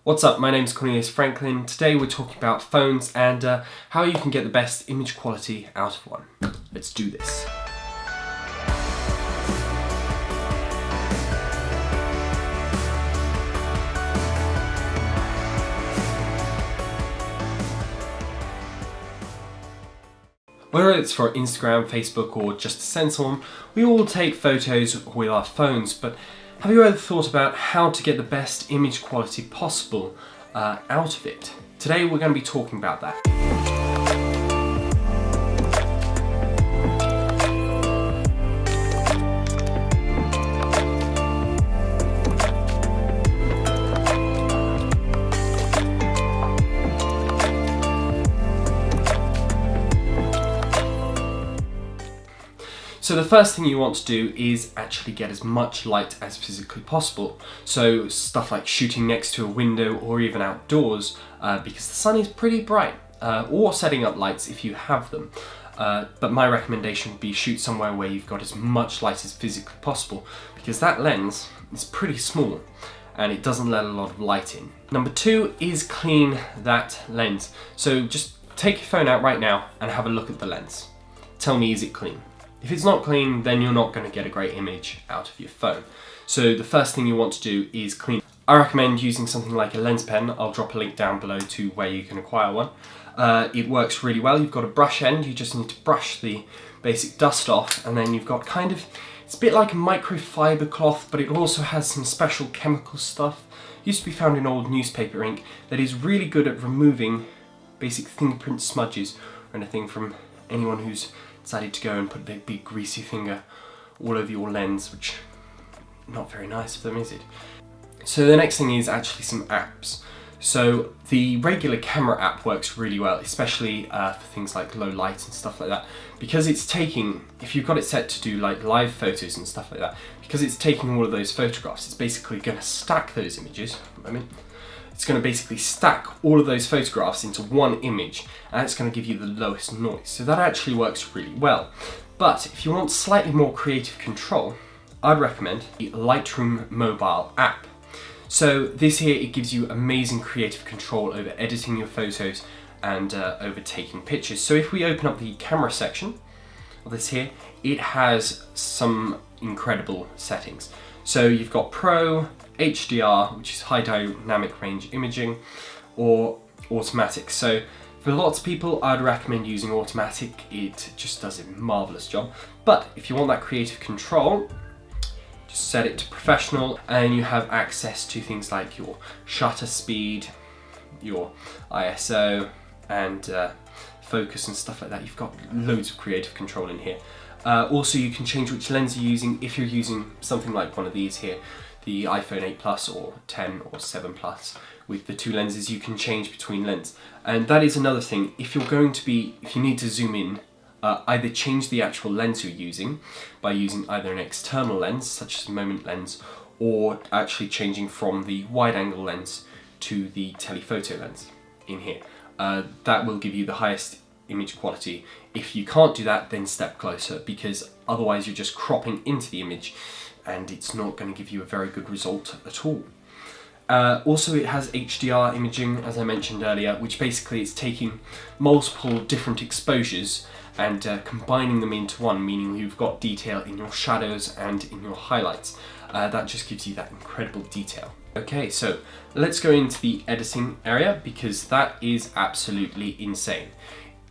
What's up, my name's Cornelius Franklin. Today we're talking about phones and how you can get the best image quality out of one. Let's do this. Whether it's for Instagram, Facebook, or just to send someone, we all take photos with our phones, but have you ever thought about how to get the best image quality possible out of it? Today we're going to be talking about that. So the first thing you want to do is actually get as much light as physically possible. So stuff like shooting next to a window or even outdoors because the sun is pretty bright, or setting up lights if you have them. But my recommendation would be shoot somewhere where you've got as much light as physically possible because that lens is pretty small and it doesn't let a lot of light in. Number two is clean that lens. So just take your phone out right now and have a look at the lens. Tell me, is it clean? If it's not clean, then you're not going to get a great image out of your phone. So the first thing you want to do is clean. I recommend using something like a lens pen. I'll drop a link down below to where you can acquire one. It works really well. You've got a brush end, you just need to brush the basic dust off, and then you've got it's a bit like a microfiber cloth, but it also has some special chemical stuff. It used to be found in old newspaper ink that is really good at removing basic fingerprint smudges or anything from anyone who's decided to go and put their big greasy finger all over your lens, which not very nice of them, is it? So the next thing is actually some apps. So the regular camera app works really well, especially for things like low light and stuff like that, because it's taking, if you've got it set to do like live photos and stuff like that, because it's taking all of those photographs, it's basically going to stack those images. It's going to basically stack all of those photographs into one image, and it's going to give you the lowest noise. So that actually works really well. But if you want slightly more creative control, I'd recommend the Lightroom mobile app. So this here, it gives you amazing creative control over editing your photos and over taking pictures. So if we open up the camera section of this here, it has some incredible settings. So you've got Pro, HDR, which is high dynamic range imaging, or automatic. So for lots of people, I'd recommend using automatic. It just does a marvelous job. But if you want that creative control, just set it to professional, and you have access to things like your shutter speed, your ISO, and focus and stuff like that. You've got loads of creative control in here. Also, you can change which lens you're using. If you're using something like one of these here, the iPhone 8 Plus or 10 or 7 Plus, with the two lenses, you can change between lenses. And that is another thing. If you need to zoom in, either change the actual lens you're using by using either an external lens, such as a moment lens, or actually changing from the wide angle lens to the telephoto lens in here. That will give you the highest image quality. If you can't do that, then step closer, because otherwise you're just cropping into the image and it's not going to give you a very good result at all. Also, it has HDR imaging, as I mentioned earlier, which basically is taking multiple different exposures and combining them into one, meaning you've got detail in your shadows and in your highlights. That just gives you that incredible detail. Okay, so let's go into the editing area, because that is absolutely insane.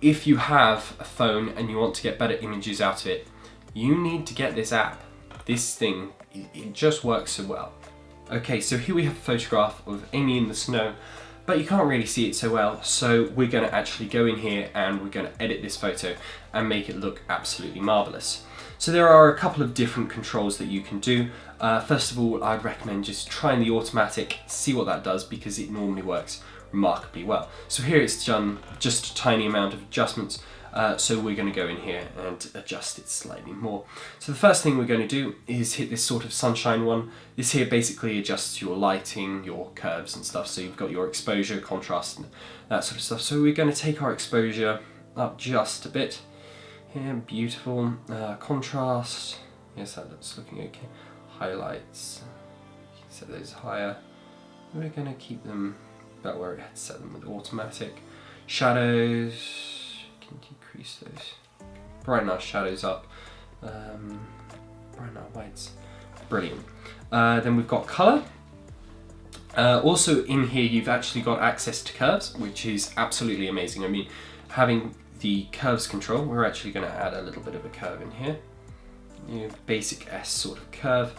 If you have a phone and you want to get better images out of it, you need to get this app. This thing, it just works so well. Okay, so here we have a photograph of Amy in the snow, but you can't really see it so well, so we're going to actually go in here and we're going to edit this photo and make it look absolutely marvelous. So there are a couple of different controls that you can do. First of all, I'd recommend just trying the automatic, see what that does, because it normally works remarkably well. So here it's done just a tiny amount of adjustments, so we're going to go in here and adjust it slightly more. So the first thing we're going to do is hit this sort of sunshine one. This here basically adjusts your lighting, your curves and stuff, so you've got your exposure, contrast and that sort of stuff. So we're going to take our exposure up just a bit. Here, beautiful. Contrast, yes, that's looking okay. Highlights, set those higher. We're going to keep them about where it had set them with automatic. Shadows, can decrease those. Brighten our shadows up. Brighten our whites. Brilliant. Then we've got colour. Also in here you've actually got access to curves, which is absolutely amazing. I mean, having the curves control, we're actually going to add a little bit of a curve in here. Basic S sort of curve.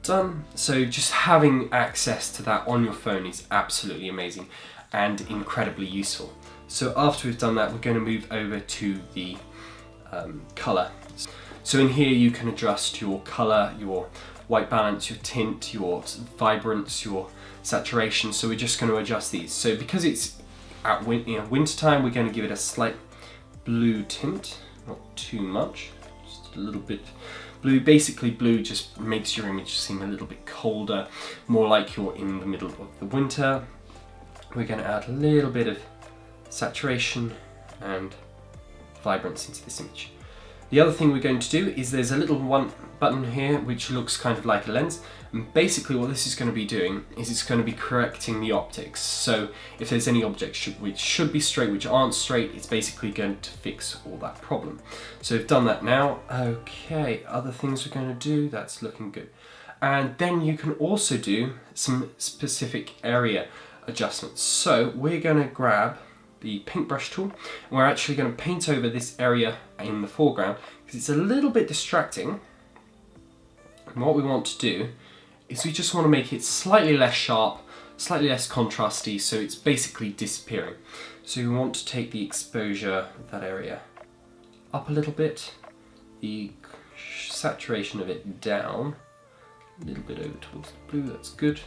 Done. So just having access to that on your phone is absolutely amazing and incredibly useful. So after we've done that, we're going to move over to the colour. So in here you can adjust your colour, your white balance, your tint, your vibrance, your saturation. So we're just going to adjust these. So because it's at winter time, we're going to give it a slight blue tint, not too much, just a little bit blue. Basically blue just makes your image seem a little bit colder, more like you're in the middle of the winter. We're going to add a little bit of saturation and vibrance into this image. The other thing we're going to do is there's a little button here which looks kind of like a lens, and basically what this is going to be doing is it's going to be correcting the optics. So if there's any objects which should be straight which aren't straight, it's basically going to fix all that problem. So we've done that now. Okay, other things we're going to do, that's looking good. And then you can also do some specific area adjustments. So we're going to grab the paintbrush tool, and we're actually going to paint over this area in the foreground because it's a little bit distracting. And what we want to do is we just want to make it slightly less sharp, slightly less contrasty, so it's basically disappearing. So we want to take the exposure of that area up a little bit, the saturation of it down, a little bit over towards the blue, that's good.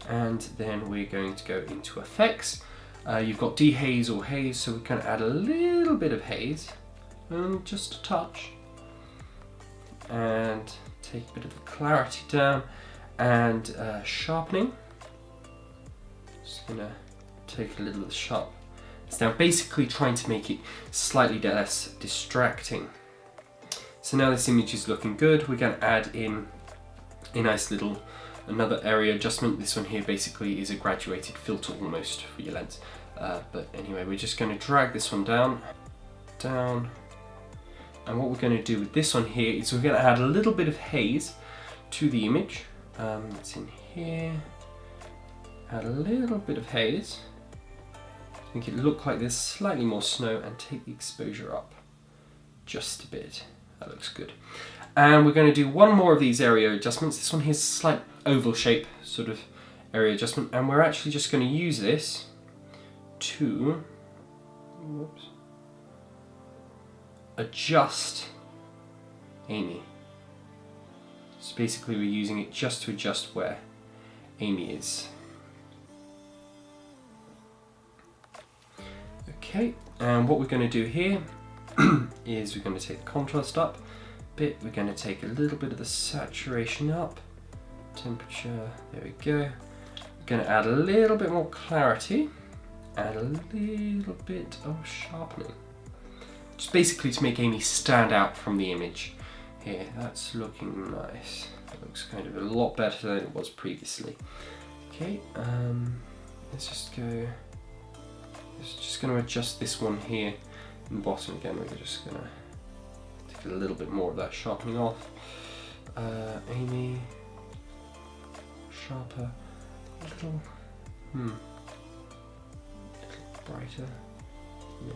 And then we're going to go into effects. You've got dehaze or haze, so we're going to add a little bit of haze, just a touch, and take a bit of the clarity down, and sharpening. Just going to take a little of the sharpness down, basically trying to make it slightly less distracting. So now this image is looking good. We're going to add in a nice little another area adjustment. This one here basically is a graduated filter almost for your lens. But anyway, we're just going to drag this one down. And what we're going to do with this one here is we're going to add a little bit of haze to the image. It's in here. Add a little bit of haze. Make it look like there's slightly more snow, and take the exposure up just a bit. That looks good. And we're going to do one more of these area adjustments. This one here's a slight oval shape sort of area adjustment, and we're actually just going to use this to adjust Amy. So basically we're using it just to adjust where Amy is. Okay, and what we're going to do here is we're going to take the contrast up a bit, we're going to take a little bit of the saturation up, temperature, there we go. We're going to add a little bit more clarity, add a little bit of sharpening. Just basically to make Amy stand out from the image. Here, that's looking nice. That looks kind of a lot better than it was previously. Okay, let's just go. Just going to adjust this one here in the bottom again. We're just going to take a little bit more of that sharpening off. Amy, sharper, a little, brighter. Yeah.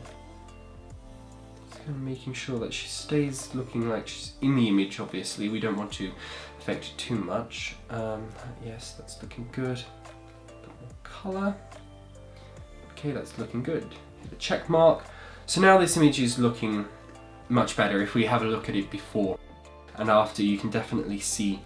Just kind of making sure that she stays looking like she's in the image. Obviously, we don't want to affect it too much. Yes, that's looking good. A bit more colour. Okay, that's looking good. Hit the check mark. So now this image is looking much better. If we have a look at it before and after, you can definitely see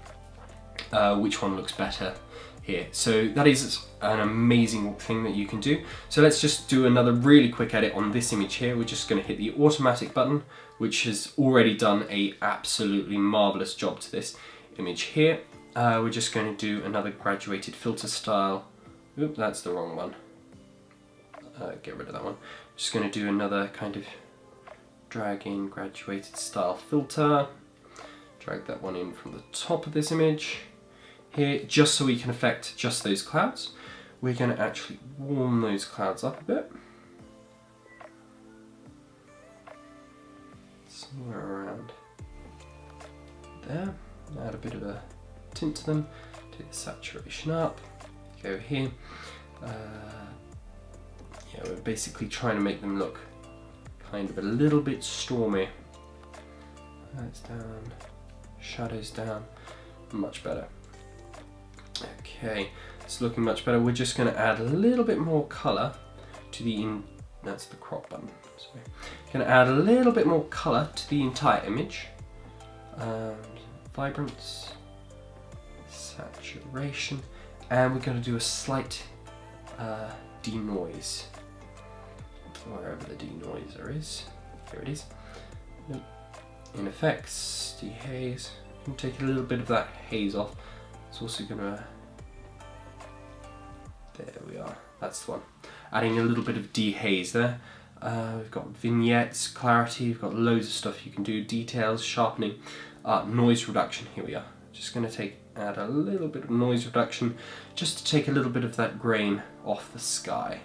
which one looks better here. So that is an amazing thing that you can do. So let's just do another really quick edit on this image here. We're just going to hit the automatic button, which has already done a absolutely marvelous job to this image here. We're just going to do another graduated filter style. Oop, that's the wrong one. Get rid of that one. Just going to do another kind of drag in graduated style filter. Drag that one in from the top of this image here, just so we can affect just those clouds. we're going to actually warm those clouds up a bit. Somewhere around there. Add a bit of a tint to them. Take the saturation up. Go here. Yeah, we're basically trying to make them look kind of a little bit stormy. Lights down, shadows down, much better. Okay, it's looking much better. We're just going to add a little bit more colour to the that's the crop button. Sorry. Going to add a little bit more colour to the entire image. Vibrance, saturation, and we're going to do a slight denoise. Wherever the denoiser is. Here it is. Nope. In effects, dehaze. You can take a little bit of that haze off. It's also gonna. There we are. That's the one. Adding a little bit of dehaze there. We've got vignettes, clarity. We've got loads of stuff you can do. Details, sharpening, noise reduction. Here we are. Just gonna add a little bit of noise reduction, just to take a little bit of that grain off the sky.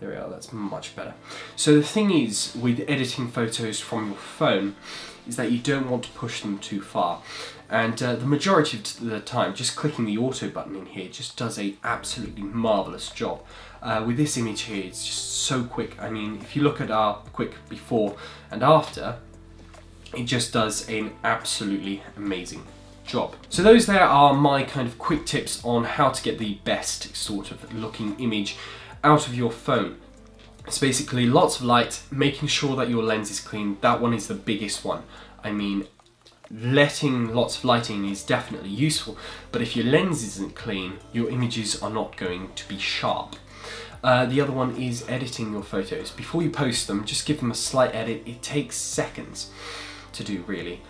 There we are, that's much better. So the thing is, with editing photos from your phone, is that you don't want to push them too far. And the majority of the time, just clicking the auto button in here just does a absolutely marvellous job. With this image here, it's just so quick. I mean, if you look at our quick before and after, it just does an absolutely amazing job. So those there are my kind of quick tips on how to get the best sort of looking image out of your phone. It's basically lots of light, making sure that your lens is clean. That one is the biggest one. I mean, letting lots of light in is definitely useful, but if your lens isn't clean, your images are not going to be sharp. The other one is editing your photos. Before you post them, just give them a slight edit. It takes seconds to do, really.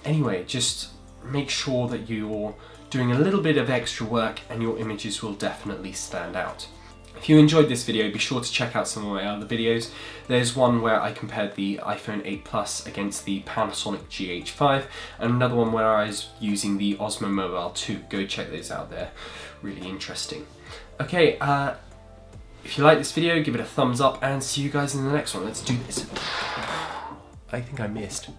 Anyway, just make sure that you're doing a little bit of extra work and your images will definitely stand out. If you enjoyed this video, be sure to check out some of my other videos. There's one where I compared the iPhone 8 Plus against the Panasonic GH5, and another one where I was using the Osmo Mobile 2. Go check those out, they're really interesting. Okay, if you like this video, give it a thumbs up and see you guys in the next one. Let's do this. I think I missed.